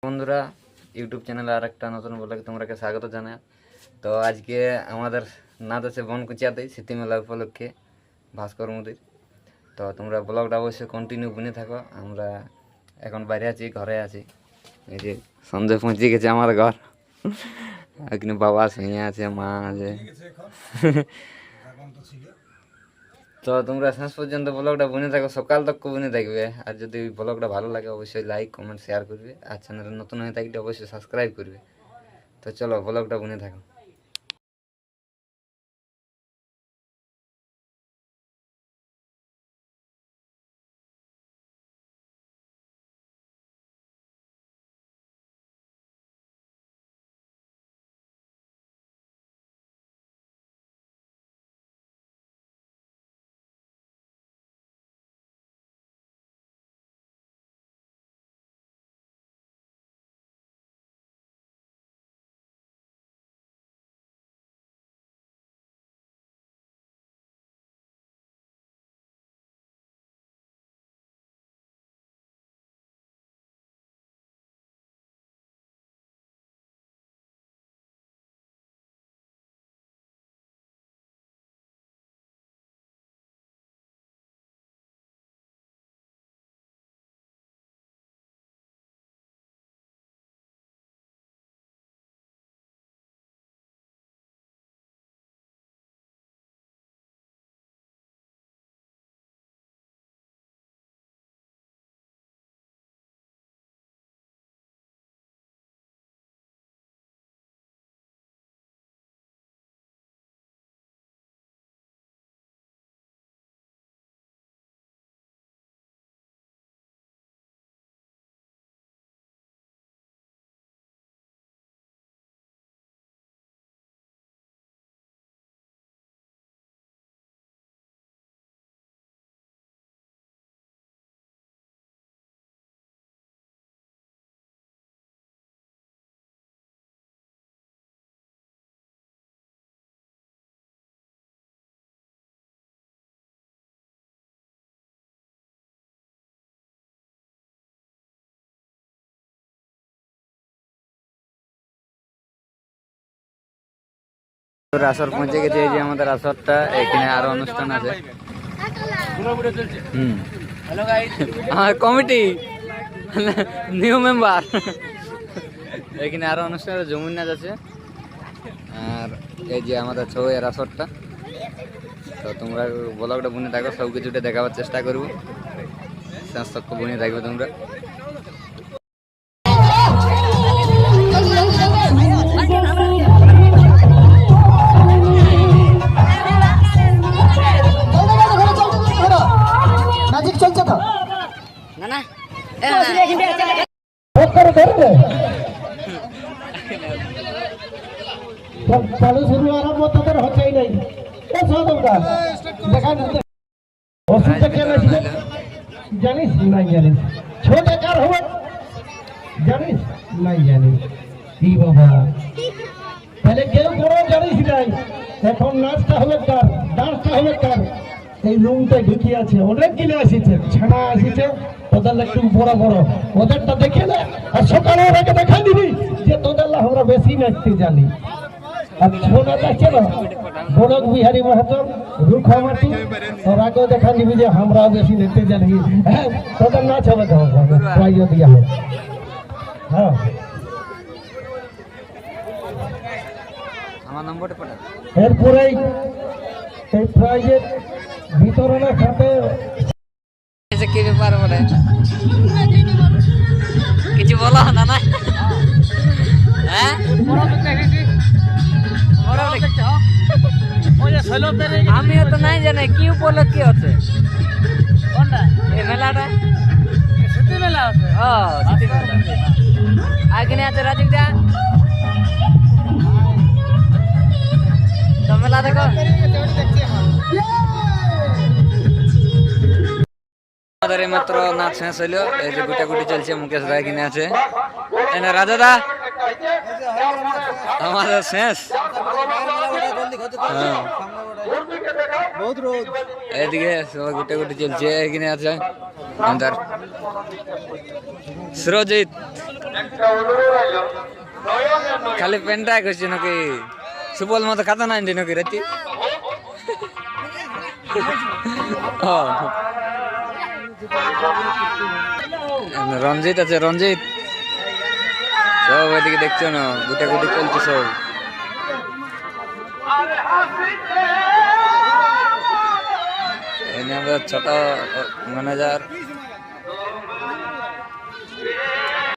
বন্ধুরা, ইউটিউব চ্যানেলে আর একটা নতুন ব্লগে তোমরাকে স্বাগত জানাই। তো আজকে আমাদের নাচ আছে বনকুচিয়াতে স্মৃতি মেলা উপলক্ষে ভাস্কর মুদির। তো তোমরা ব্লগটা অবশ্যই কন্টিনিউ বুনে থাকো। আমরা এখন বাইরে আছি, ঘরে আছি। এই যে সন্ধ্যে পৌঁছে গেছে আমার ঘর। এখানে বাবা আছে, আছে মা আছে। তো তোমরা শেষ পর্যন্ত ব্লগটা বুনে থাকো, সকাল তক বুনে থাকবে। আর যদি ব্লগটা ভালো লাগে অবশ্যই লাইক কমেন্ট শেয়ার করবে। আর চ্যানেলে নতুন হয়ে থাকলে অবশ্যই সাবস্ক্রাইব করবে। তো চলো ব্লগটা বুনে থাকো। আসর পৌঁছে গেছে। এই যে আমাদের আসরটা, এখানে আরো অনুষ্ঠান আছে। আমার কমিটি নিউ মেম্বার। এখানে আরো অনুষ্ঠান আছে, জমুন নাচ আছে। আর এই যে আমাদের ছবির আসরটা। তো তোমরা ব্লগটা বুনে থাকো, সব কিছুটা দেখাবার চেষ্টা করবো। শেষ তক বুনে থাকবে তোমরা। चालू सुरू आरंभ होता तर होतही नाही জানিস নাই জানিস ছোট কার হবে জানিস নাই জানিস কি বাবা তাহলে কেউ কোনো জানিস নাই এখন নাচটা হবে কার, ডান্সটা হবে কার। এই রুমটা ঢুকি আছে, অনেক গিলে আসিছে, ছানা আসিছে, তোদের একটু বড় বড় ওদেরটা দেখে না। আর সকালে ওরাকে দেখা দিবি যে তোদের আমরা বেশি নাচতে জানি। আর ছোনা যাচ্ছে না গোলক বিহারী মাহাতো, রুখা মাটি, ওর আগেও দেখা দিবি যে আমরা বেশি নাচতে জানি। হ্যাঁ, তোদের নাচ হবে তো প্রাইজ দিয়া হবে। হ্যাঁ, আমার নম্বরটা পড়া। এরপরেই এই প্রাইজের বিতরণের সাথে কি ব্যাপার বলে কিছু বলো না না? হ্যাঁ, আমিও তো নাই জানি কি উপলক্ষে আছে এই মেলাটা। স্মৃতি মেলা আছে। ও স্মৃতি মেলা আগে আছে রাজীব দা। তো মেলা দেখো। আমাদের মাত্র নাচ শেষ হইলো। এই যে গুটাগুটি চলছে, মুকেশ দা কিনে আছে। রাজা দা আমাদের শেষ। এদিকে সবাই গুটাগুটি চলছে। এখানে আছে সুরজিৎ খালি পেনটা করছি নাকি সুবল মতো খাতা নাই নাকি রাতি রঞ্জিত আছে রঞ্জিত সব এদিকে দেখছো না গুটা গুটি চলছে সব এনে আমরা ছোট ম্যানেজার